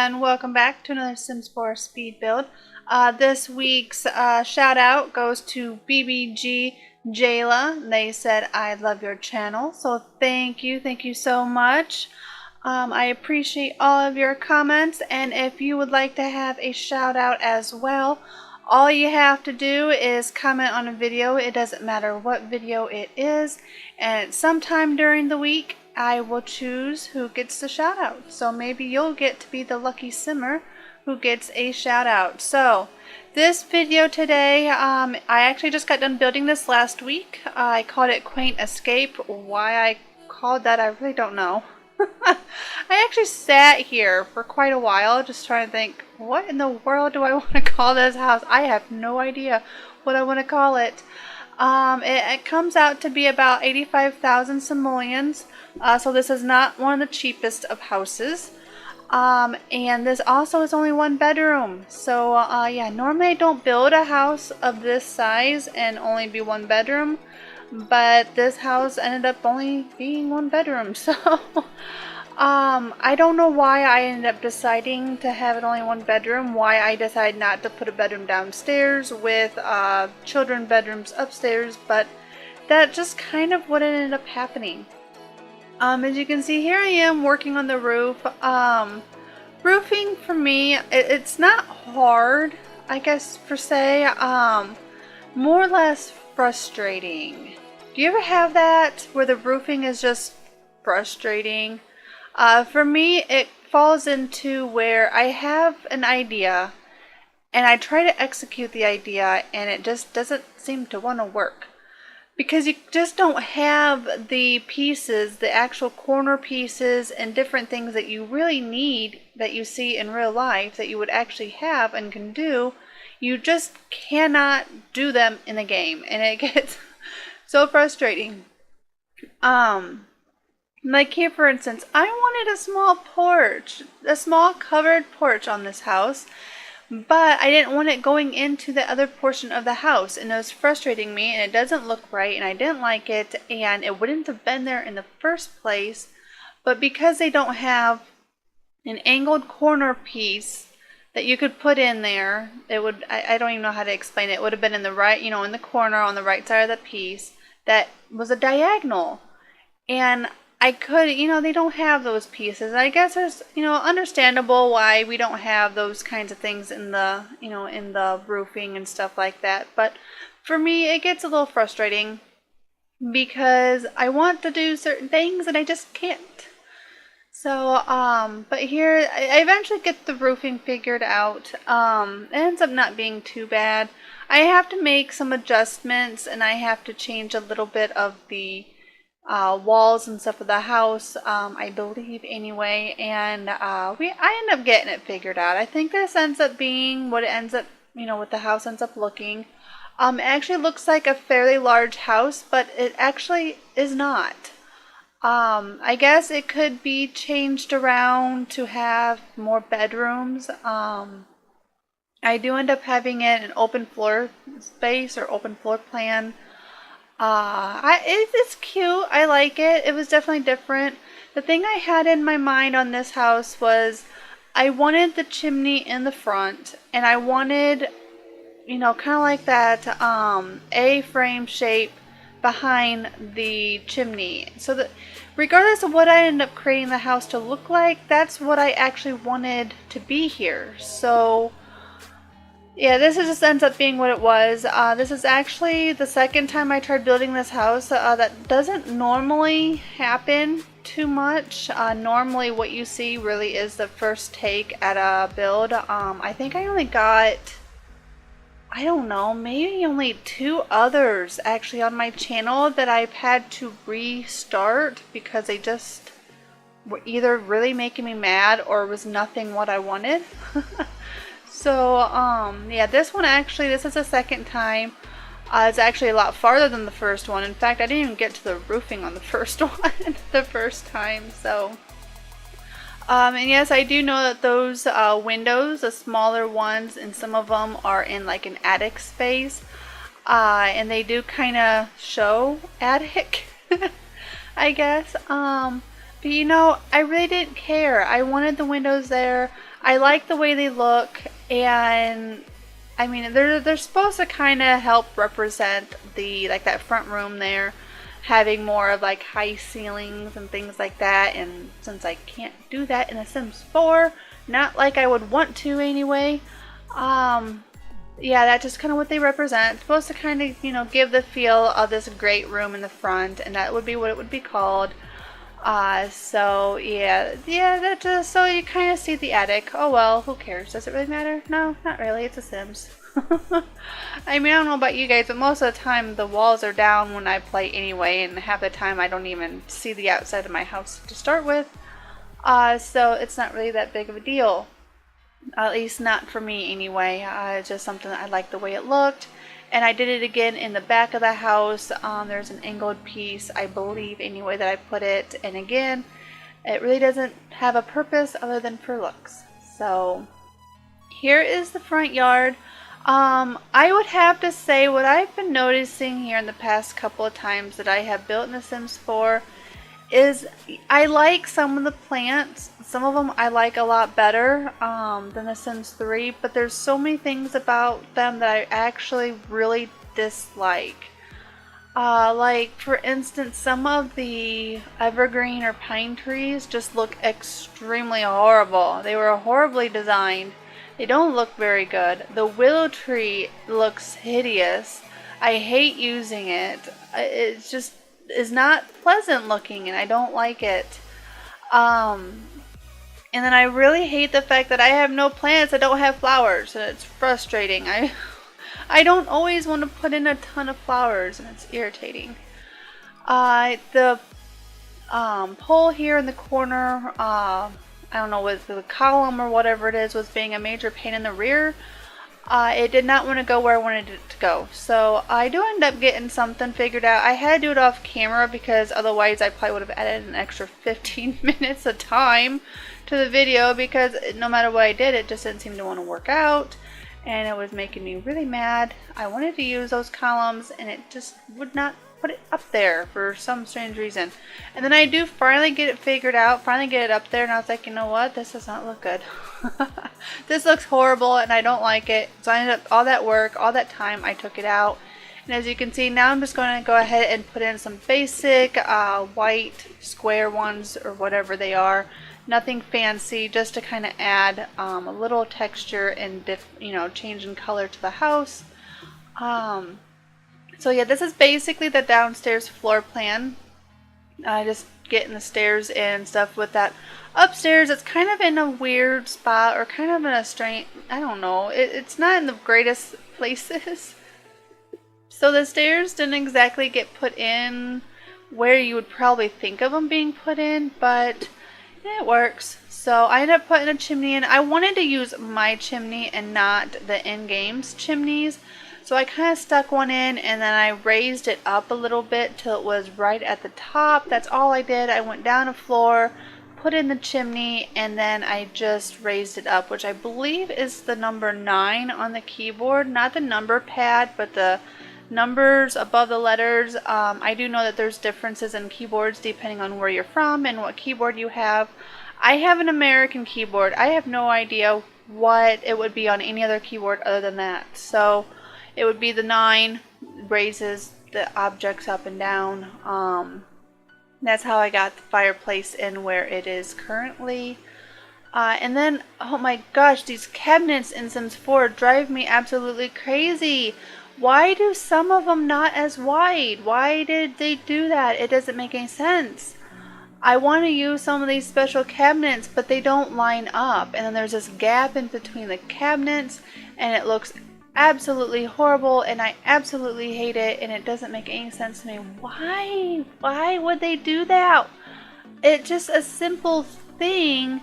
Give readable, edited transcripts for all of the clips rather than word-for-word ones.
and welcome back to another Sims 4 speed build. This week's shout out goes to BBG Jayla. They said, I love your channel, so thank you so much. I appreciate all of your comments, and if you would like to have a shout out as well, all you have to do is comment on a video. It doesn't matter what video it is, and sometime during the week I will choose who gets the shout out. So maybe you'll get to be the lucky simmer who gets a shout out. So this video today, I actually just got done building this last week. I called it Quaint Escape. Why I called that, I really don't know. I actually sat here for quite a while just trying to think, what in the world do I want to call this house? I have no idea what I want to call it. It comes out to be about 85,000 simoleons. So this is not one of the cheapest of houses. And this also is only one bedroom. So yeah, normally I don't build a house of this size and only be one bedroom. But this house ended up only being one bedroom. So I don't know why I ended up deciding to have it only one bedroom. Why I decided not to put a bedroom downstairs with children bedrooms upstairs. But that just kind of what ended up happening. As you can see, here I am working on the roof. Roofing for me, it's not hard, I guess, per se. More or less frustrating. Do you ever have that where the roofing is just frustrating? For me, it falls into where I have an idea and I try to execute the idea and it just doesn't seem to want to work. Because you just don't have the pieces, the actual corner pieces and different things that you really need that you see in real life that you would actually have and can do. You just cannot do them in a game, and it gets so frustrating. Like here for instance, I wanted a small porch, a small covered porch on this house. But I didn't want it going into the other portion of the house, and it was frustrating me, and it doesn't look right, and I didn't like it, and it wouldn't have been there in the first place. But because they don't have an angled corner piece that you could put in there, it would, I don't even know how to explain it. It would have been in the right, you know, in the corner on the right side of the piece that was a diagonal. And I could, you know, they don't have those pieces. I guess there's, you know, understandable why we don't have those kinds of things in the, you know, in the roofing and stuff like that. But for me, it gets a little frustrating because I want to do certain things and I just can't. So, but here, I eventually get the roofing figured out. It ends up not being too bad. I have to make some adjustments and I have to change a little bit of the walls and stuff of the house, I believe anyway, and I end up getting it figured out. I think this ends up being what it ends up, you know, what the house ends up looking. It actually looks like a fairly large house, but it actually is not. I guess it could be changed around to have more bedrooms. I do end up having it an open floor space or open floor plan. It's cute. I like it. It was definitely different. The thing I had in my mind on this house was I wanted the chimney in the front, and I wanted, you know, kind of like that A-frame shape behind the chimney. So that regardless of what I end up creating the house to look like, that's what I actually wanted to be here. So yeah, this just ends up being what it was. This is actually the second time I tried building this house. That doesn't normally happen too much. Normally what you see really is the first take at a build. I think I only got, I don't know, maybe only 2 others actually on my channel that I've had to restart because they just were either really making me mad or was nothing what I wanted. So, yeah, this one actually, this is the second time. It's actually a lot farther than the first one. In fact, I didn't even get to the roofing on the first one the first time, so. And yes, I do know that those windows, the smaller ones, and some of them are in like an attic space. And they do kind of show attic, I guess. But you know, I really didn't care. I wanted the windows there. I like the way they look, and I mean they're supposed to kind of help represent the like that front room there, having more of like high ceilings and things like that. And since I can't do that in a Sims 4, not like I would want to anyway, yeah, that's just kind of what they represent. It's supposed to kind of, you know, give the feel of this great room in the front, and that would be what it would be called. So yeah, that just, so you kind of see the attic. Oh well, who cares? Does it really matter? No, not really. It's a Sims. I mean, I don't know about you guys, but most of the time the walls are down when I play anyway, and half the time I don't even see the outside of my house to start with. So it's not really that big of a deal. At least not for me anyway. It's just something that I like the way it looked. And I did it again in the back of the house. There's an angled piece, I believe anyway, that I put it. And again, it really doesn't have a purpose other than for looks. So here is the front yard. I would have to say what I've been noticing here in the past couple of times that I have built in The Sims 4 is I like some of the plants. Some of them I like a lot better than The Sims 3, but there's so many things about them that I actually really dislike. Like for instance, some of the evergreen or pine trees just look extremely horrible. They were horribly designed. They don't look very good. The willow tree looks hideous. I hate using it. It's just is not pleasant looking, and I don't like it. And then I really hate the fact that I have no plants that don't have flowers, and it's frustrating. I don't always want to put in a ton of flowers, and it's irritating. The pole here in the corner, I don't know, with the column or whatever it is, was being a major pain in the rear. It did not want to go where I wanted it to go. So I do end up getting something figured out. I had to do it off camera because otherwise I probably would have added an extra 15 minutes of time to the video, because no matter what I did, it just didn't seem to want to work out. And it was making me really mad. I wanted to use those columns and it just would not put it up there for some strange reason. And then I do finally get it figured out, finally get it up there, and I was like, you know what, this does not look good. This looks horrible and I don't like it. So I ended up, all that work, all that time, I took it out. And as you can see, now I'm just going to go ahead and put in some basic white square ones or whatever they are. Nothing fancy, just to kind of add a little texture and change in color to the house. So yeah, this is basically the downstairs floor plan. Just getting the stairs and stuff with that. Upstairs, it's kind of in a weird spot, or kind of in a strange, I don't know. It's not in the greatest places. So the stairs didn't exactly get put in where you would probably think of them being put in, but it works. So I ended up putting a chimney in. I wanted to use my chimney and not the in-game's chimneys. So I kind of stuck one in, and then I raised it up a little bit till it was right at the top. That's all I did. I went down a floor, put in the chimney, and then I just raised it up, which I believe is the number 9 on the keyboard. Not the number pad, but the numbers above the letters. I do know that there's differences in keyboards depending on where you're from and what keyboard you have. I have an American keyboard. I have no idea what it would be on any other keyboard other than that. So it would be the 9, raises the objects up and down. That's how I got the fireplace in where it is currently. And then, oh my gosh, these cabinets in Sims 4 drive me absolutely crazy. Why do some of them not as wide? Why did they do that? It doesn't make any sense. I want to use some of these special cabinets, but they don't line up. And then there's this gap in between the cabinets, and it looks absolutely horrible, and I absolutely hate it, and it doesn't make any sense to me. Why would they do that? It's just a simple thing.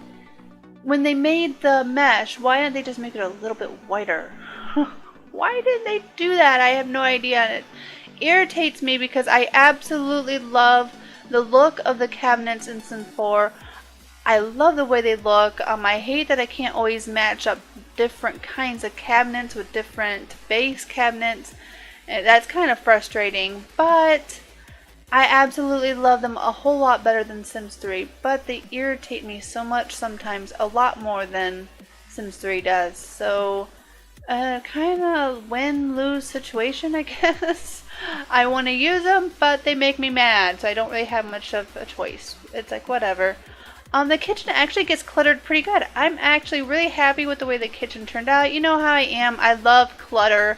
When they made the mesh, why didn't they just make it a little bit whiter? Why did they do that? I have no idea. And it irritates me because I absolutely love the look of the cabinets in Sims 4. I love the way they look. I hate that I can't always match up different kinds of cabinets with different base cabinets. And that's kind of frustrating, but I absolutely love them a whole lot better than Sims 3. But they irritate me so much sometimes, a lot more than Sims 3 does. So kind of win-lose situation, I guess. I want to use them, but they make me mad, so I don't really have much of a choice. It's like, whatever. The kitchen actually gets cluttered pretty good. I'm actually really happy with the way the kitchen turned out. You know how I am. I love clutter.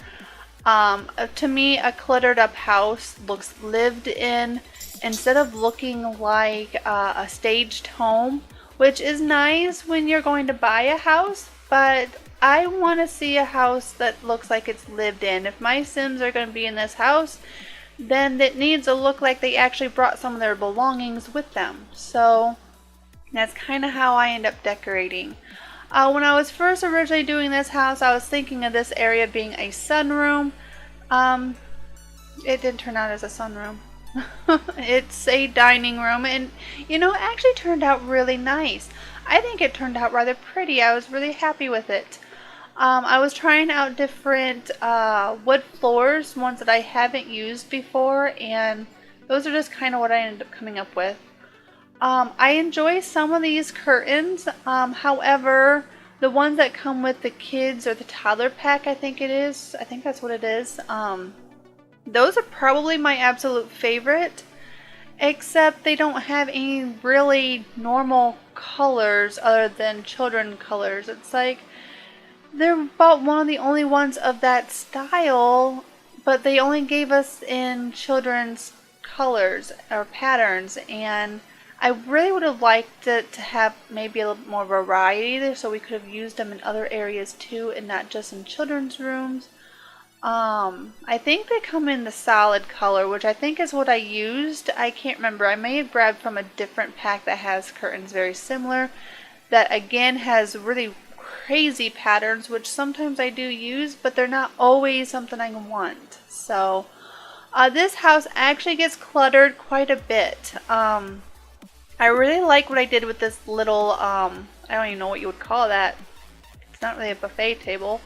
To me, a cluttered up house looks lived in instead of looking like a staged home, which is nice when you're going to buy a house, but I want to see a house that looks like it's lived in. If my Sims are going to be in this house, then it needs to look like they actually brought some of their belongings with them. So that's kind of how I end up decorating. When I was first originally doing this house, I was thinking of this area being a sunroom. It didn't turn out as a sunroom. It's a dining room, and it actually turned out really nice. I think it turned out rather pretty. I was really happy with it. I was trying out different wood floors, ones that I haven't used before, and those are just kind of what I ended up coming up with. I enjoy some of these curtains. However, the ones that come with the kids or the toddler pack, I think that's what it is. Those are probably my absolute favorite, except they don't have any really normal colors other than children colors. It's like they're about one of the only ones of that style, but they only gave us in children's colors or patterns, and I really would have liked it to have maybe a little more variety there, so we could have used them in other areas too and not just in children's rooms. I think they come in the solid color, which I think is what I used. I can't remember. I may have grabbed from a different pack that has curtains very similar, that again has really crazy patterns, which sometimes I do use, but they're not always something I want. So this house actually gets cluttered quite a bit. I really like what I did with this little, I don't even know what you would call that. It's not really a buffet table.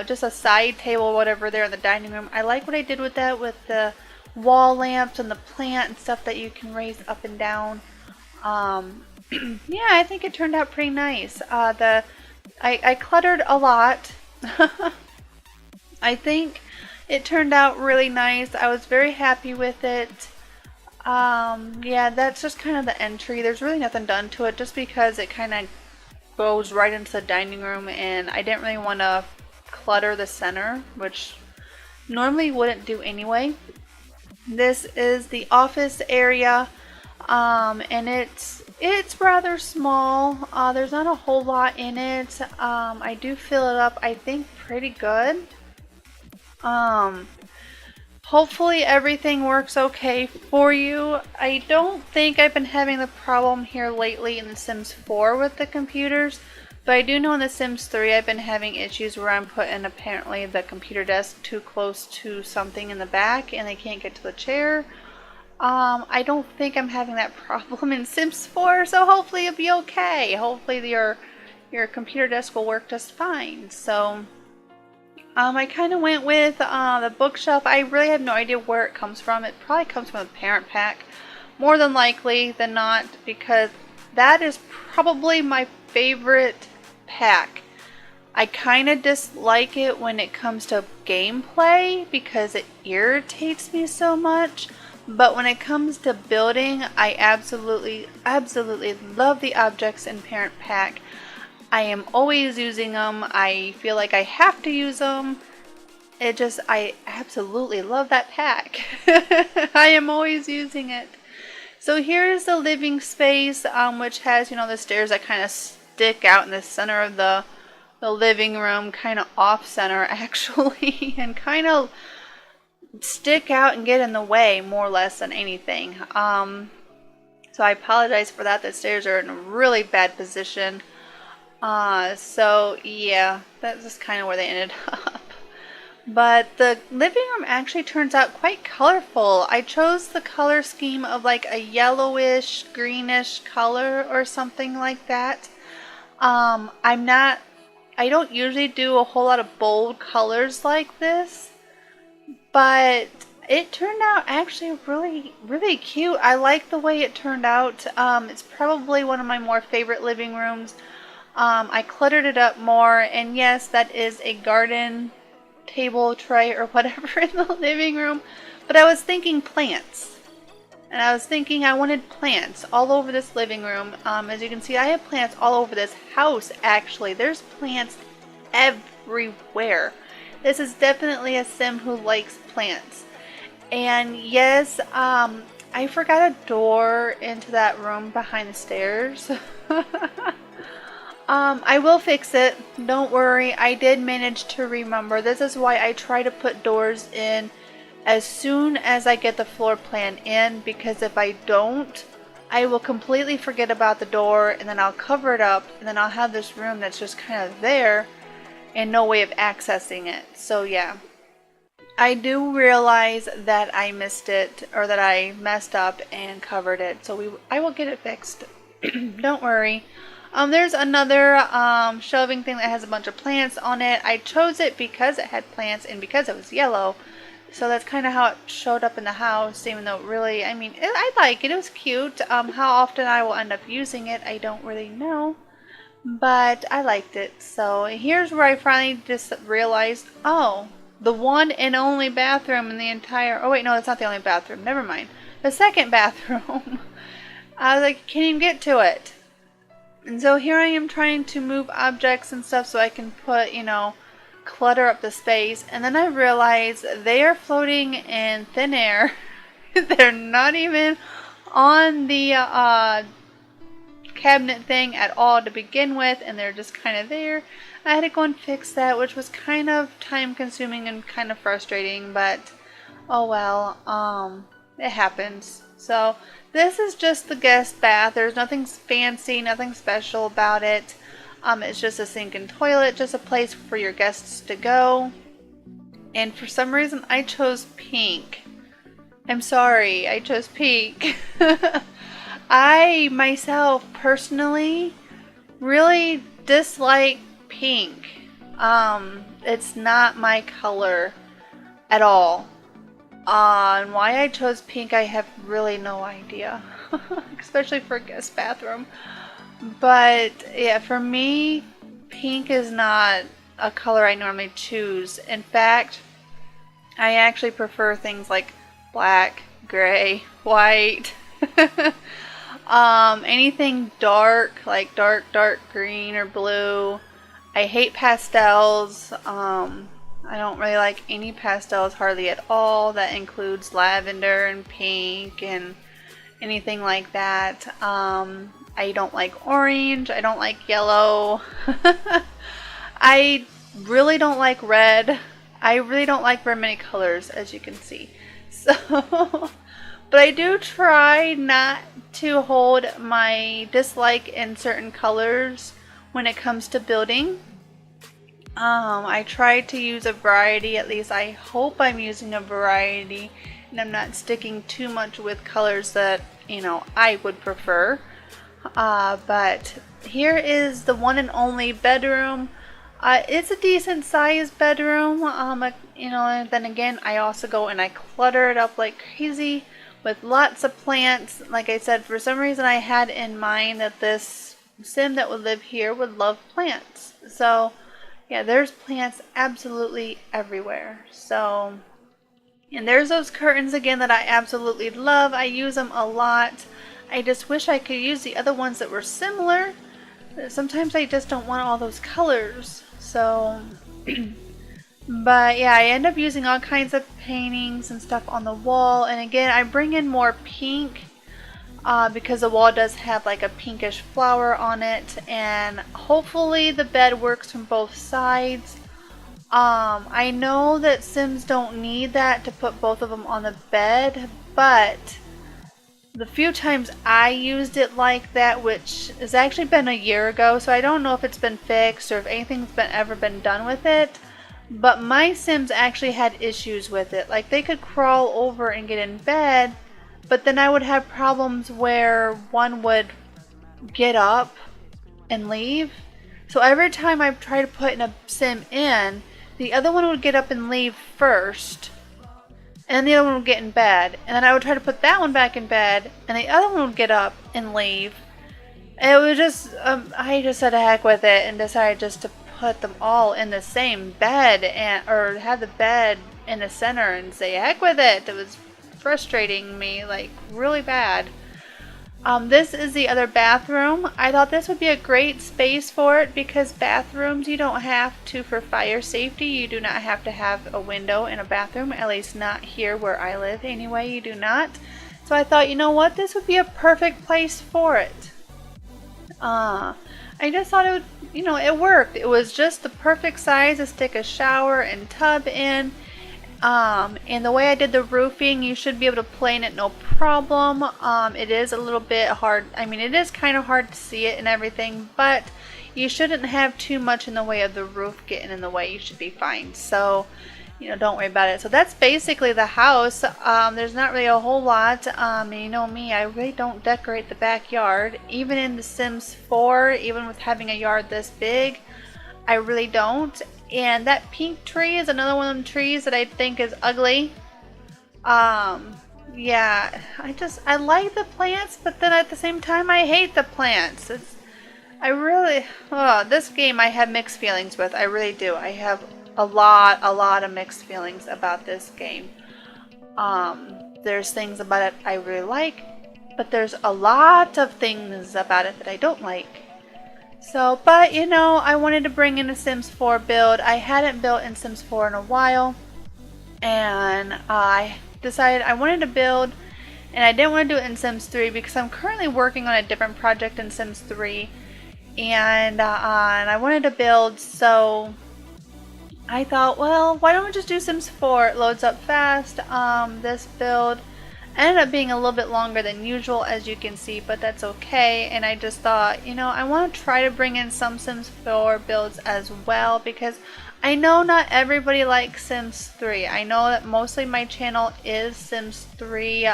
Just a side table, whatever, there in the dining room. I like what I did with that, with the wall lamps and the plant and stuff that you can raise up and down. Yeah, I think it turned out pretty nice. I cluttered a lot. I think it turned out really nice. I was very happy with it. Yeah, that's just kind of the entry. There's really nothing done to it, just because it kind of goes right into the dining room, and I didn't really want to clutter the center, which normally wouldn't do anyway. This is the office area, and it's rather small. There's not a whole lot in it. I do fill it up, I think, pretty good. Hopefully everything works okay for you. I don't think I've been having the problem here lately in The Sims 4 with the computers, but I do know in The Sims 3 I've been having issues where I'm putting apparently the computer desk too close to something in the back and they can't get to the chair. I don't think I'm having that problem in Sims 4, so hopefully it'll be okay. Hopefully your computer desk will work just fine. So I kind of went with the bookshelf. I really have no idea where it comes from. It probably comes from the parent pack, more than likely than not, because that is probably my favorite pack. I kind of dislike it when it comes to gameplay because it irritates me so much. But when it comes to building, I absolutely love the objects in parent pack. I am always using them. I feel like I have to use them. I absolutely love that pack. I am always using it. So here's the living space, which has, the stairs that kind of stick out in the center of the living room, kind of off center actually, and kind of stick out and get in the way more or less than anything. So I apologize for that. The stairs are in a really bad position. So yeah, that's just kind of where they ended up. But the living room actually turns out quite colorful. I chose the color scheme of like a yellowish, greenish color or something like that. I don't usually do a whole lot of bold colors like this, but it turned out actually really, really cute. I like the way it turned out. It's probably one of my more favorite living rooms. I cluttered it up more, and yes, that is a garden table tray or whatever in the living room, but I was thinking plants. And I was thinking I wanted plants all over this living room. As you can see, I have plants all over this house, actually. There's plants everywhere. This is definitely a sim who likes plants. And yes, I forgot a door into that room behind the stairs. I will fix it. Don't worry. I did manage to remember. This is why I try to put doors in as soon as I get the floor plan in, because if I don't, I will completely forget about the door, and then I'll cover it up, and then I'll have this room that's just kind of there and no way of accessing it. So yeah, I do realize that I missed it, or that I messed up and covered it. So I will get it fixed. Don't worry. There's another shelving thing that has a bunch of plants on it. I chose it because it had plants and because it was yellow. So that's kind of how it showed up in the house, even though really, I mean, I like it. It was cute. How often I will end up using it, I don't really know. But I liked it. So here's where I finally just realized, oh, the one and only bathroom in the entire... Oh, wait, no, that's not the only bathroom. Never mind. The second bathroom. I was like, can't even get to it. And so here I am trying to move objects and stuff so I can put, you know, clutter up the space. And then I realized they are floating in thin air. They're not even on the cabinet thing at all to begin with, and they're just kind of there. I had to go and fix that, which was kind of time consuming and kind of frustrating, but oh well, it happens. So this is just the guest bath. There's nothing fancy, nothing special about it. It's just a sink and toilet, just a place for your guests to go. And for some reason, I chose pink. I'm sorry, I chose pink. I, myself, personally, really dislike pink. It's not my color at all. And why I chose pink, I have really no idea. Especially for a guest bathroom. But yeah, for me, pink is not a color I normally choose. In fact, I actually prefer things like black, gray, white. Anything dark, like dark green or blue. I hate pastels. I don't really like any pastels hardly at all. That includes lavender and pink and anything like that. I don't like orange. I don't like yellow. I really don't like red. I really don't like very many colors, as you can see. So, but I do try not to hold my dislike in certain colors when it comes to building. I try to use a variety, at least I hope I'm using a variety, and I'm not sticking too much with colors that, you know, I would prefer. But here is the one and only bedroom. It's a decent sized bedroom, you know, and then again, I also go and I clutter it up like crazy with lots of plants. Like I said, for some reason I had in mind that this sim that would live here would love plants. So yeah, there's plants absolutely everywhere. So, and there's those curtains again that I absolutely love. I use them a lot. I just wish I could use the other ones that were similar. Sometimes I just don't want all those colors. So, but yeah, I end up using all kinds of paintings and stuff on the wall. And again, I bring in more pink because the wall does have like a pinkish flower on it. And hopefully the bed works from both sides. I know that Sims don't need that to put both of them on the bed, but the few times I used it like that, which has actually been a year ago, so I don't know if it's been fixed or if anything's ever been done with it, but my Sims actually had issues with it. Like, they could crawl over and get in bed, but then I would have problems where one would get up and leave. So every time I try to put in a Sim in, the other one would get up and leave first, and then the other one would get in bed, and then I would try to put that one back in bed, and the other one would get up and leave, It was just, I just said heck with it and decided just to put them all in the same bed or have the bed in the center and say heck with it. It was frustrating me like really bad. This is the other bathroom. I thought this would be a great space for it because bathrooms you don't have to, for fire safety, you do not have to have a window in a bathroom, at least not here where I live anyway, you do not. So I thought, you know what, this would be a perfect place for it. I just thought it would, it worked. It was just the perfect size to stick a shower and tub in. And the way I did the roofing, you should be able to plane it no problem. It is a little bit hard. I mean, it is kind of hard to see it and everything, but you shouldn't have too much in the way of the roof getting in the way. You should be fine. So, don't worry about it. So that's basically the house. There's not really a whole lot. You know me, I really don't decorate the backyard. Even in The Sims 4, even with having a yard this big, I really don't. And that pink tree is another one of them trees that I think is ugly. Yeah, I like the plants, but then at the same time I hate the plants. This game I have mixed feelings with. I really do. I have a lot of mixed feelings about this game. There's things about it I really like, but there's a lot of things about it that I don't like. So, but I wanted to bring in a Sims 4 build. I hadn't built in Sims 4 in a while, and I decided I wanted to build, and I didn't want to do it in Sims 3 because I'm currently working on a different project in Sims 3, and I wanted to build, so I thought, well, why don't we just do Sims 4? It loads up fast. This build ended up being a little bit longer than usual, as you can see, but that's okay. And I just thought, I want to try to bring in some Sims 4 builds as well, because I know not everybody likes Sims 3. I know that mostly my channel is Sims 3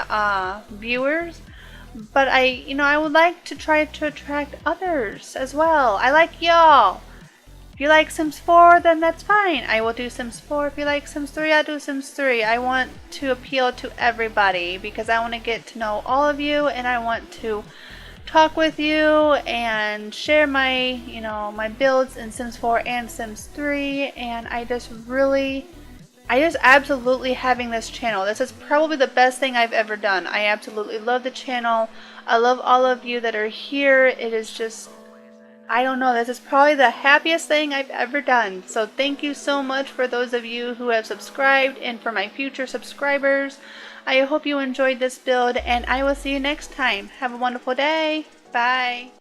viewers, but I would like to try to attract others as well. I like y'all. If you like Sims 4, then that's fine. I will do Sims 4. If you like Sims 3, I'll do Sims 3. I want to appeal to everybody because I want to get to know all of you, and I want to talk with you and share my, my builds in Sims 4 and Sims 3. And I just absolutely having this channel. This is probably the best thing I've ever done. I absolutely love the channel. I love all of you that are here. It is just, I don't know, this is probably the happiest thing I've ever done. So thank you so much for those of you who have subscribed, and for my future subscribers. I hope you enjoyed this build, and I will see you next time. Have a wonderful day. Bye.